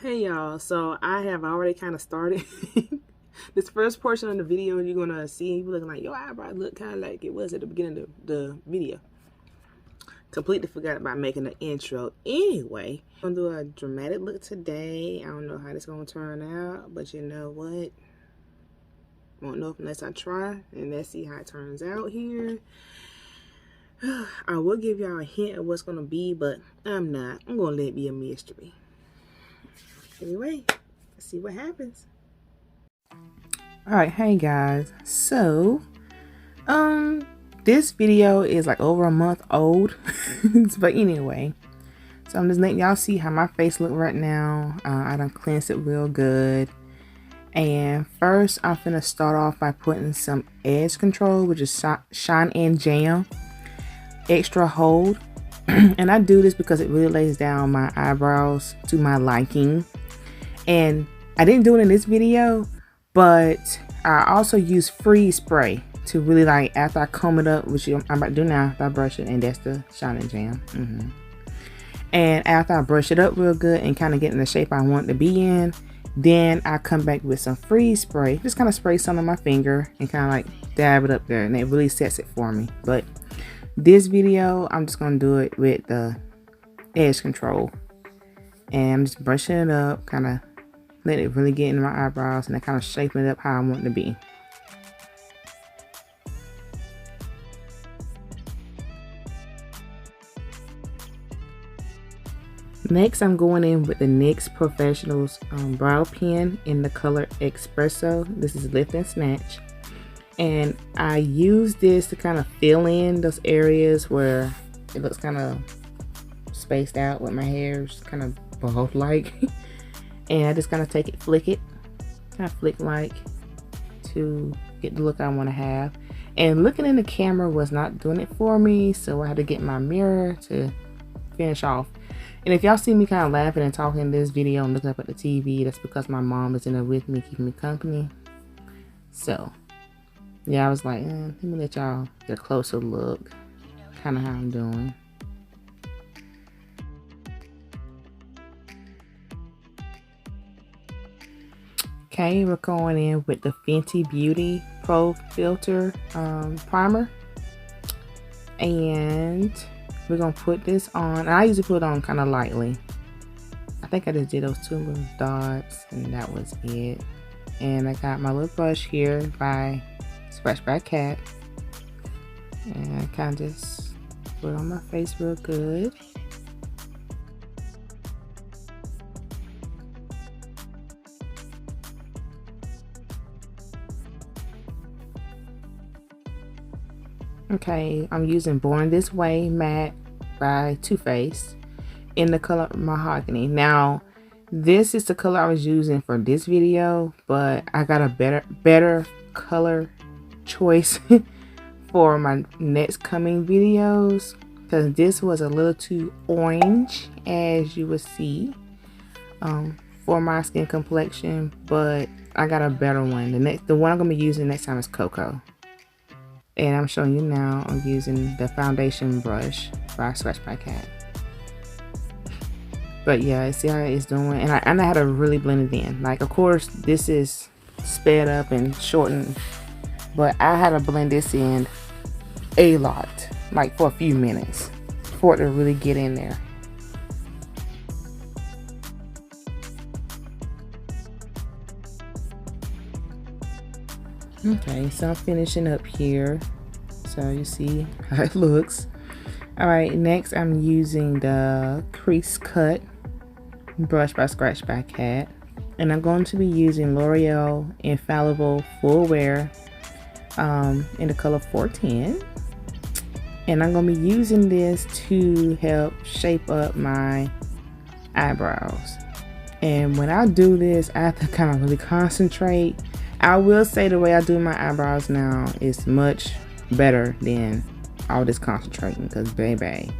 Hey y'all, so I have already kind of started this first portion of the video. You're gonna see you looking like your eyebrows look kind of like it was at the beginning of the video. Completely forgot about making the intro. Anyway, I'm gonna do a dramatic look today. I don't know how this gonna turn out, but you know what? Won't know unless I try, and let's see how it turns out here. I will give y'all a hint of what's gonna be, but I'm not. I'm gonna let it be a mystery. Anyway, let's see what happens. Alright, hey guys. So, this video is like over a month old. But anyway, so I'm just letting y'all see how my face look right now. I done cleansed it real good. And first, I'm finna start off by putting some edge control, which is Shine and Jam Extra Hold. And I do this because it really lays down my eyebrows to my liking. And I didn't do it in this video, but I also use freeze spray to really, like, after I comb it up, which I'm about to do now, after I brush it, and that's the Shine and Jam. And after I brush it up real good and kind of get in the shape I want it to be in, then I come back with some freeze spray. Just kind of spray some on my finger and kind of like dab it up there, and it really sets it for me. But this video, I'm just going to do it with the edge control. And I'm just brushing it up, kind of let it really get into my eyebrows, and I kind of shaping it up how I want it to be. Next, I'm going in with the NYX Professional's brow pen in the color Espresso. This is Lift&Snatch. And I use this to kind of fill in those areas where it looks kind of spaced out with my hair, kind of bald like. And I just kind of take it, flick it, kind of flick like to get the look I want to have. And looking in the camera was not doing it for me, so I had to get my mirror to finish off. And if y'all see me kind of laughing and talking in this video and looking up at the TV, that's because my mom is in there with me, keeping me company. So yeah, I was like, let me let y'all get a closer look, kind of how I'm doing. Okay, we're going in with the Fenty Beauty Pro Filter primer, and we're gonna put this on. I usually put it on kind of lightly. I think I just did those two little dots, and that was it. And I got my little brush here by Scratch by Cat, and I kind of just put it on my face real good. Okay, I'm using Born This Way Matte by Too Faced in the color Mahogany. Now, this is the color I was using for this video, but I got a better color choice for my next coming videos, because this was a little too orange, as you will see, for my skin complexion. But I got a better one. The one I'm gonna be using next time is Cocoa. And I'm showing you now, I'm using the foundation brush by Scratch by Cat. But yeah, see how it's doing, and I know how to really blend it in. Like, of course, this is sped up and shortened, but I had to blend this in a lot, like for a few minutes, for it to really get in there. Okay, so I'm finishing up here, so you see how it looks. Alright, next I'm using the Crease Cut brush by Scratch by Cat, and I'm going to be using L'Oreal Infallible Full Wear in the color 410, and I'm going to be using this to help shape up my eyebrows. And when I do this, I have to kind of really concentrate. I will say the way I do my eyebrows now is much better than all this concentrating, because baby.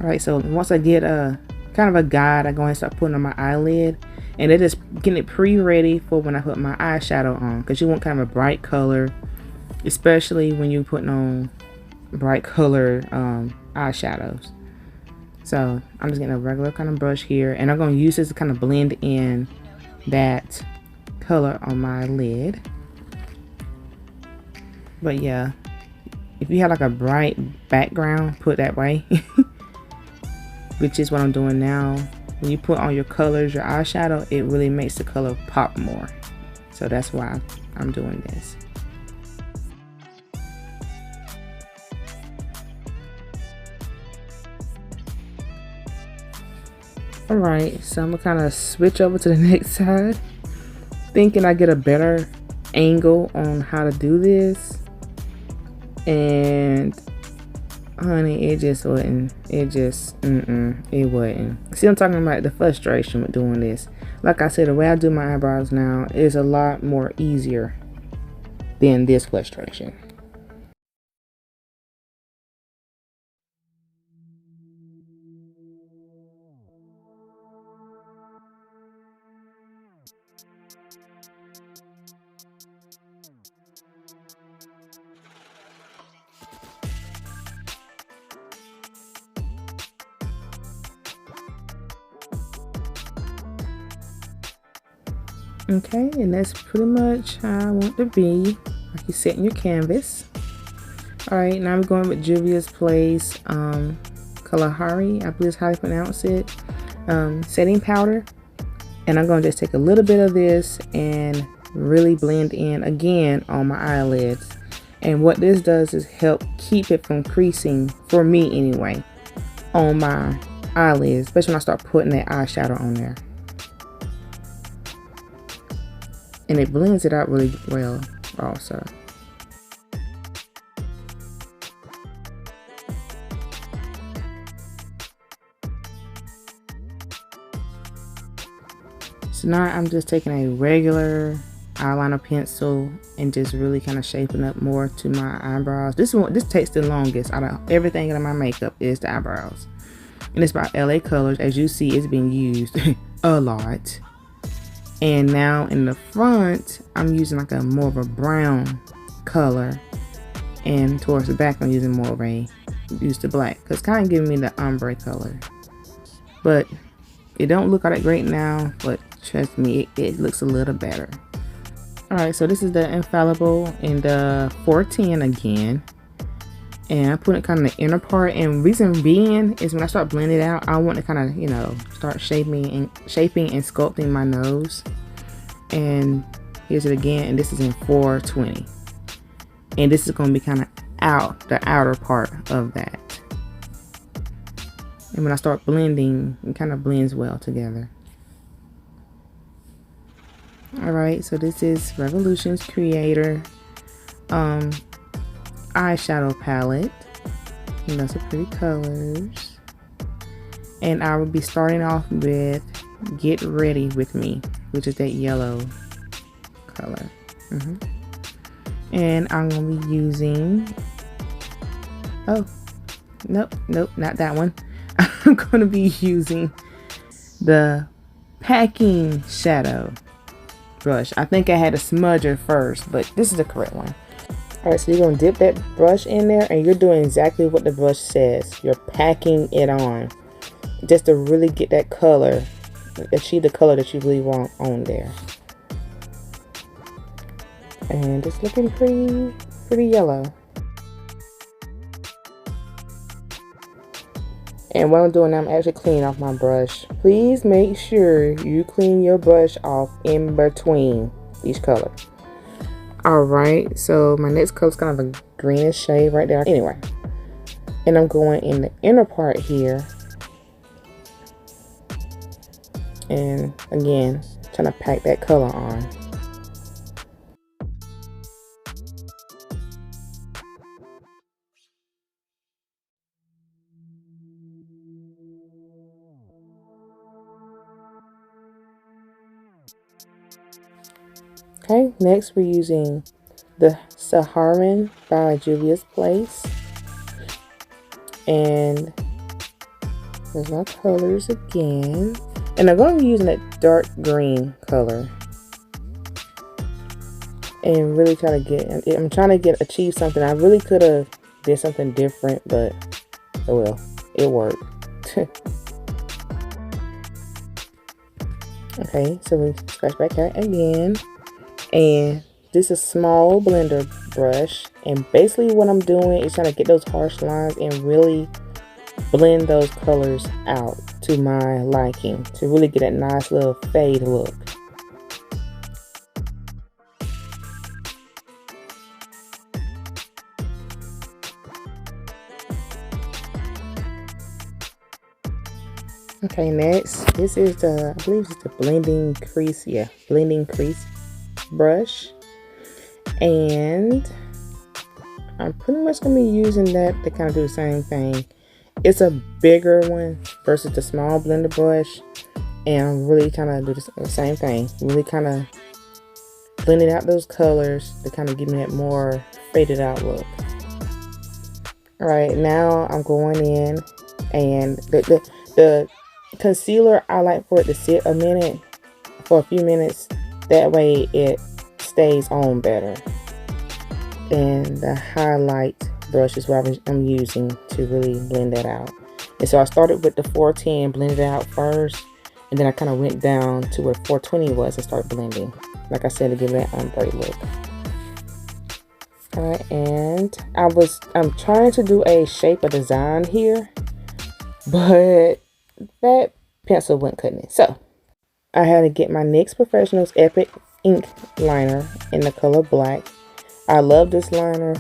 Alright, so once I get a kind of a guide, I go and start putting on my eyelid, and it is getting it pre-ready for when I put my eyeshadow on, because you want kind of a bright color especially when you're putting on bright color eyeshadows. So I'm just getting a regular kind of brush here, and I'm going to use this to kind of blend in that color on my lid. But yeah, if you have like a bright background, put that way. Which is what I'm doing now. When you put on your colors, your eyeshadow, it really makes the color pop more. So that's why I'm doing this. Alright, so I'm gonna kind of switch over to the next side, thinking I get a better angle on how to do this, and honey, it just wasn't. It just it wasn't. See, I'm talking about the frustration with doing this. Like I said, the way I do my eyebrows now is a lot more easier than this frustration. Okay, and that's pretty much how I want to be, like you set in your canvas. Alright, now I'm going with Juvia's Place Kalahari, I believe is how you pronounce it, setting powder. And I'm going to just take a little bit of this and really blend in again on my eyelids. And what this does is help keep it from creasing, for me anyway, on my eyelids, especially when I start putting that eyeshadow on there. And it blends it out really well also. So now I'm just taking a regular eyeliner pencil and just really kind of shaping up more to my eyebrows. This takes the longest out of everything in my makeup is the eyebrows. And it's by LA Colors. As you see, it's being used a lot. And now in the front, I'm using like a more of a brown color, and towards the back I'm using more of a used to black, because it's kind of giving me the ombre color. But it don't look all that great now, but trust me, it looks a little better. Alright, so this is the Infallible in the 410 again, and I put it kind of the inner part, and reason being is when I start blending it out, I want to kind of, you know, start shaping and sculpting my nose. And here's it again, and this is in 420, and this is going to be kind of the outer part of that. And when I start blending, it kind of blends well together. Alright, so this is Revolution's Creator eyeshadow palette, and those are pretty colors. And I will be starting off with Get Ready With Me, which is that yellow color. And I'm going to be using, oh, nope, not that one. I'm going to be using the Packing Shadow brush. I think I had a smudger first, but this is the correct one. Alright, so you're going to dip that brush in there, and you're doing exactly what the brush says. You're packing it on, just to really get that color, achieve the color that you really want on there. And it's looking pretty yellow. And what I'm doing now, I'm actually cleaning off my brush. Please make sure you clean your brush off in between each color. Alright, so my next color is kind of a greenish shade right there. Anyway, and I'm going in the inner part here. And again, trying to pack that color on. Okay, next we're using the Saharan by Juvia's Place. And there's my colors again. And I'm going to be using that dark green color. and really try to I'm trying to achieve something. I really could have did something different, but oh well, it worked. Okay, so we scratch back out again, and this is a small blender brush, and basically what I'm doing is trying to get those harsh lines and really blend those colors out to my liking to really get that nice little fade look. Okay, next, this is the, I believe it's the blending crease, yeah, blending crease brush, and I'm pretty much going to be using that to kind of do the same thing. It's a bigger one versus the small blender brush, and I'm really kind of do the same thing, really kind of blending out those colors to kind of give me that more faded out look. All right, now I'm going in, and the concealer, I like for it to sit for a few minutes, that way it stays on better. And the highlight brush is what I'm using to really blend that out. And so I started with the 410, blended it out first, and then I kind of went down to where 420 was and started blending, like I said, to give that ombre look. All right, and I'm trying to do a shape of design here, but that pencil wasn't cutting it. So I had to get my NYX Professional's Epic Ink Liner in the color black. I love this liner.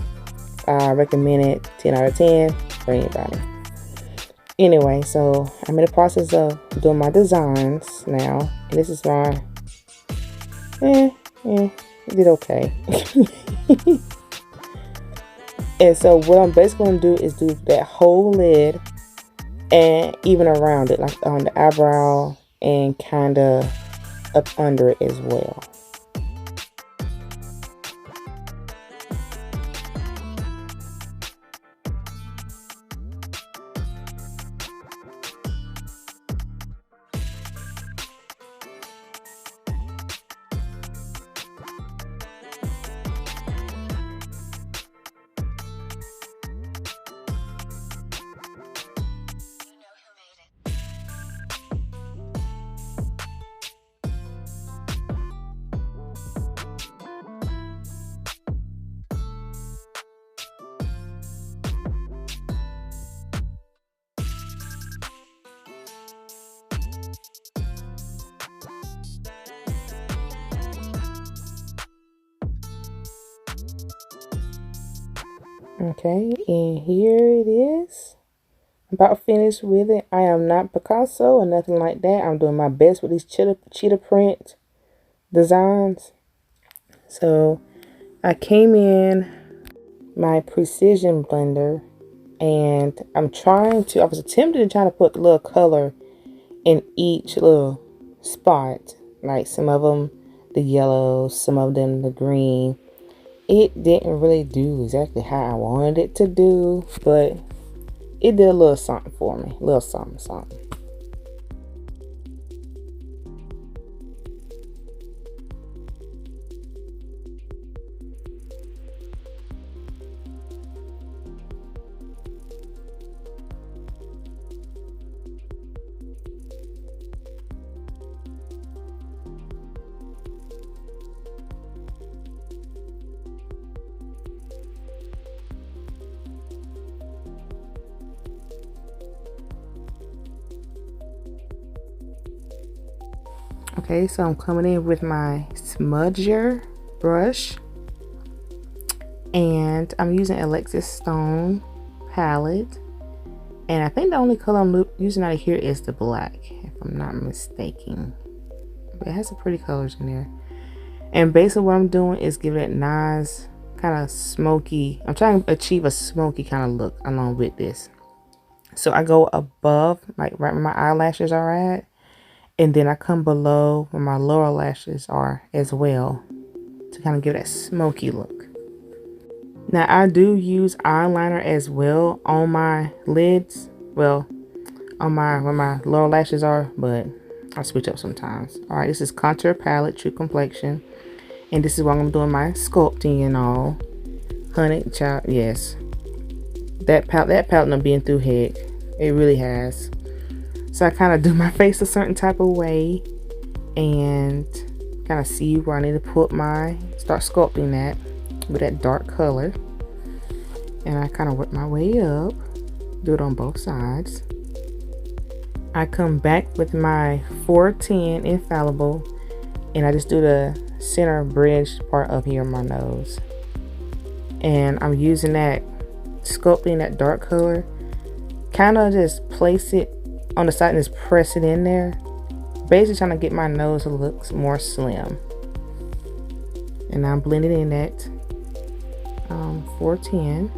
I recommend it, 10 out of 10 for anybody. Anyway, so I'm in the process of doing my designs now. And this is my, it did okay. And so what I'm basically going to do is do that whole lid and even around it, like on the eyebrow and kind of up under it as well. Okay, and here it is. I'm about finished with it. I am not Picasso or nothing like that. I'm doing my best with these cheetah print designs. So I came in my precision blender, and I was attempting to try to put a little color in each little spot. Like some of them the yellow, some of them the green. It didn't really do exactly how I wanted it to do, but it did a little something for me. A little something. Okay, so I'm coming in with my smudger brush, and I'm using Alexis Stone palette, and I think the only color I'm using out of here is the black, if I'm not mistaken, but it has some pretty colors in there. And basically what I'm doing is giving it nice kind of smoky, I'm trying to achieve a smoky kind of look along with this. So I go above, like right where my eyelashes are at, and then I come below where my lower lashes are as well to kind of give that smoky look. Now I do use eyeliner as well on my lids. Well, on where my lower lashes are, but I switch up sometimes. Alright, this is Contour Palette, True Complexion. And this is why I'm doing my sculpting and all. Honey, child, yes. That palette done been through heck. It really has. So I kind of do my face a certain type of way and kind of see where I need to put start sculpting that with that dark color. And I kind of work my way up, do it on both sides. I come back with my 410 Infallible and I just do the center bridge part up here on my nose. And I'm using that, sculpting that dark color, kind of just place it on the side and just press it in there, basically trying to get my nose to look more slim. And I'm blending in that 410.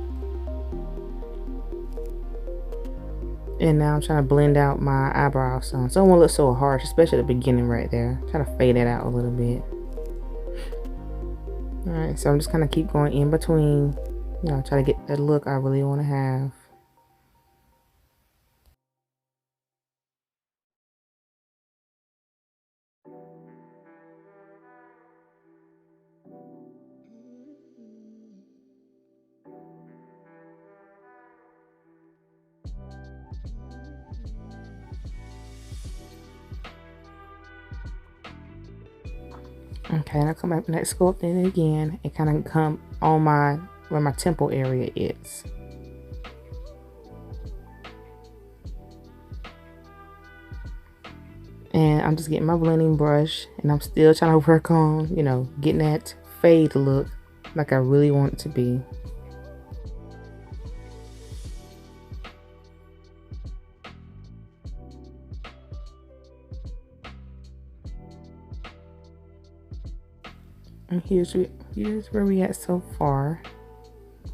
And now I'm trying to blend out my eyebrows so it won't look so harsh, especially at the beginning right there. Trying to fade it out a little bit. Alright, so I'm just kind of keep going in between, you know, try to get that look I really want to have. Okay, and I come back with that sculpting again and kind of come on where my temple area is. And I'm just getting my blending brush and I'm still trying to work on, you know, getting that fade look like I really want it to be. And here's where we at so far.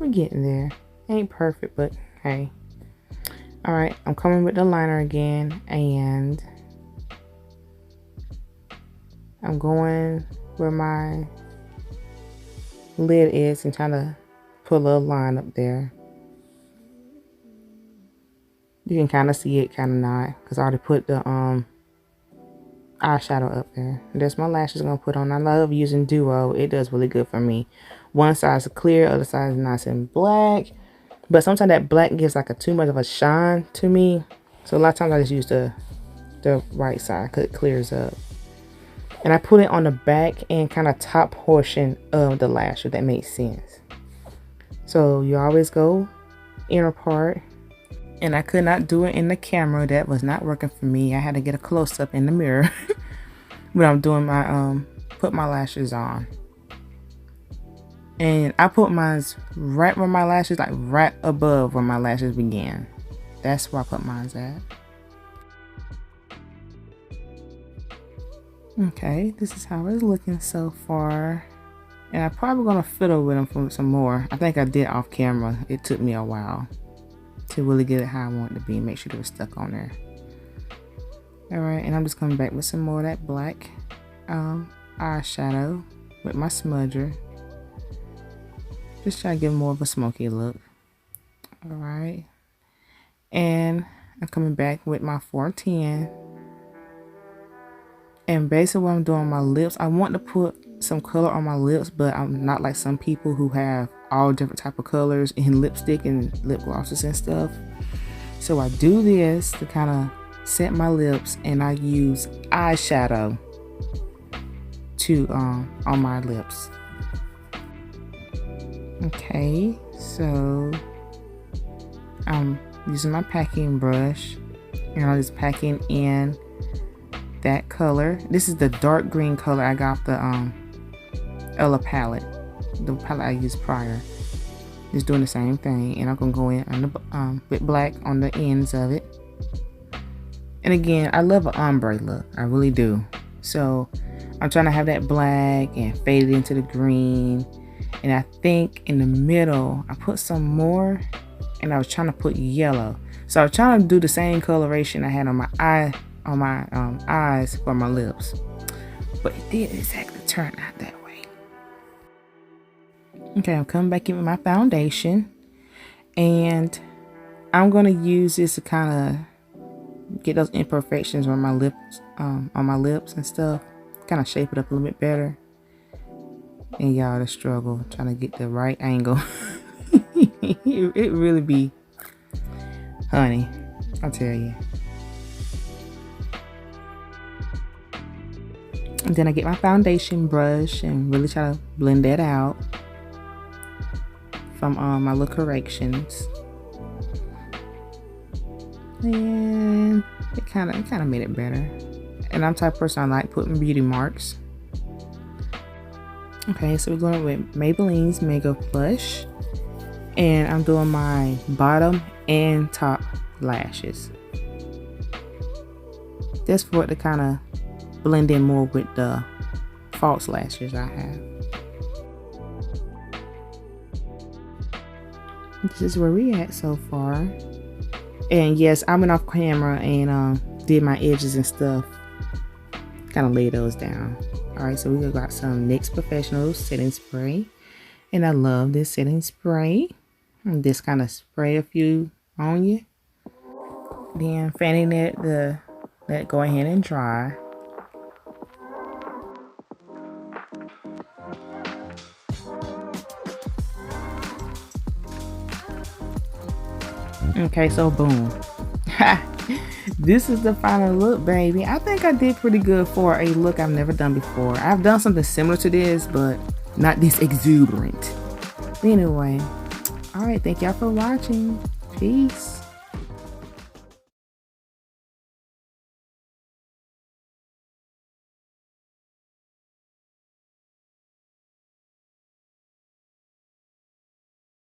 We're getting there. Ain't perfect, but hey. Alright, I'm coming with the liner again and I'm going where my lid is and trying to put a little line up there. You can kind of see it, kind of not, because I already put the eyeshadow up there. There's my lashes I'm gonna put on. I love using duo. It does really good for me. One side is clear, other side is nice and black, but sometimes that black gives like too much of a shine to me, so a lot of times I just use the right side because it clears up. And I put it on the back and kind of top portion of the lash, if that makes sense. So you always go inner part. And I could not do it in the camera. That was not working for me. I had to get a close-up in the mirror when I'm doing my put my lashes on. And I put mine right where my lashes, like right above where my lashes began. That's where I put mine at. Okay, this is how it's looking so far. And I'm probably gonna fiddle with them for some more. I think I did off camera. It took me a while to really get it how I want it to be and make sure it was stuck on there. Alright, and I'm just coming back with some more of that black eyeshadow with my smudger. Just try to give more of a smoky look. Alright. And I'm coming back with my 410. And basically what I'm doing on my lips, I want to put some color on my lips, but I'm not like some people who have all different type of colors in lipstick and lip glosses and stuff. So I do this to kind of set my lips, and I use eyeshadow to on my lips. Okay, so I'm using my packing brush and I'm just packing in that color. This is the dark green color I got the Ella palette, the palette I used prior. Just doing the same thing, and I'm gonna go in on the with black on the ends of it. And again, I love an ombre look, I really do. So I'm trying to have that black and fade it into the green. And I think in the middle I put some more, and I was trying to put yellow. So I was trying to do the same coloration I had on my eye, on my eyes for my lips, but it didn't exactly turn out that way. Okay, I'm coming back in with my foundation, and I'm gonna use this to kind of get those imperfections on my lips and stuff, kind of shape it up a little bit better. And y'all, the struggle trying to get the right angle. It really be, honey, I'll tell you. And then I get my foundation brush and really try to blend that out from my little corrections. And it kind of made it better. And I'm the type of person I like putting beauty marks. Okay, so we're going with Maybelline's Mega Plush. And I'm doing my bottom and top lashes. That's for it to kind of blend in more with the false lashes I have. This is where we at so far. And yes, I went off camera and did my edges and stuff. Kind of lay those down. Alright, so we got some NYX Professional setting spray. And I love this setting spray. And just kind of spray a few on you. Then fanning it to let it go ahead and dry. Okay, so boom. This is the final look, baby. I think I did pretty good for a look I've never done before. I've done something similar to this, but not this exuberant. Anyway, all right, thank y'all for watching. Peace.